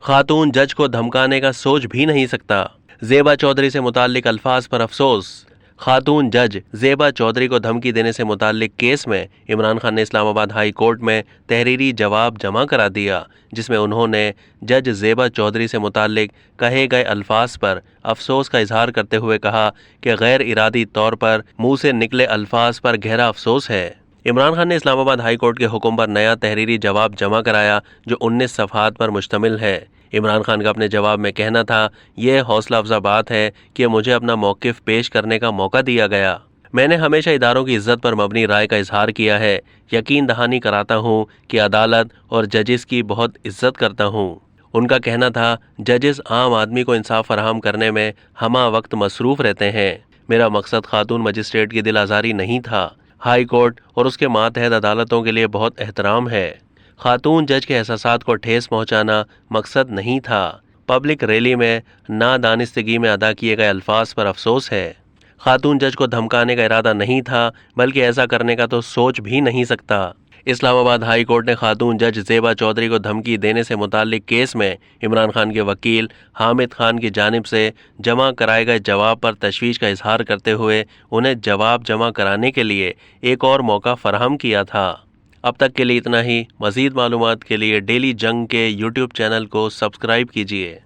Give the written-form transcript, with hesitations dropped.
खातून जज को धमकाने का सोच भी नहीं सकता। ज़ेबा चौधरी से मुताल्लिक अल्फाज पर अफसोस। खातून जज ज़ेबा चौधरी को धमकी देने से मुताल्लिक केस में इमरान खान ने इस्लामाबाद हाई कोर्ट में तहरीरी जवाब जमा करा दिया, जिसमें उन्होंने जज ज़ेबा चौधरी से मुताल्लिक कहे गए अल्फाज पर अफसोस का इजहार करते हुए कहा कि गैर इरादी तौर पर मुंह से निकले अल्फाज पर गहरा अफसोस है। इमरान खान ने इस्लामाबाद हाई कोर्ट के हुक्म पर नया तहरीरी जवाब जमा कराया जो 19 सफ़हात पर मुश्तमिल है। इमरान खान का अपने जवाब में कहना था, यह हौसला अफजा बात है कि मुझे अपना मौक़िफ़ पेश करने का मौका दिया गया। मैंने हमेशा इदारों की इज्जत पर मबनी राय का इजहार किया है। यकीन दहानी कराता हूँ कि अदालत और जजेस की बहुत इज्जत करता हूँ। उनका कहना था, जजेस आम आदमी को इंसाफ फराहम करने में हमा वक्त मसरूफ़ रहते हैं। मेरा मकसद खातून मजिस्ट्रेट की दिल आज़ारी नहीं था। हाई कोर्ट और उसके मातहत अदालतों के लिए बहुत एहतराम है। खातून जज के एहसासात को ठेस पहुंचाना मकसद नहीं था। पब्लिक रैली में नादानिस्तगी में अदा किए गए अल्फाज पर अफसोस है। खातून जज को धमकाने का इरादा नहीं था, बल्कि ऐसा करने का तो सोच भी नहीं सकता। इस्लामाबाद हाई कोर्ट ने खातून जज ज़ेबा चौधरी को धमकी देने से मुताल्लिक केस में इमरान खान के वकील हामिद खान की जानिब से जमा कराए गए जवाब पर तशवीश का इजहार करते हुए उन्हें जवाब जमा कराने के लिए एक और मौका फराहम किया था। अब तक के लिए इतना ही। मज़ीद मालूमात के लिए डेली जंग के यूट्यूब चैनल को सब्सक्राइब कीजिए।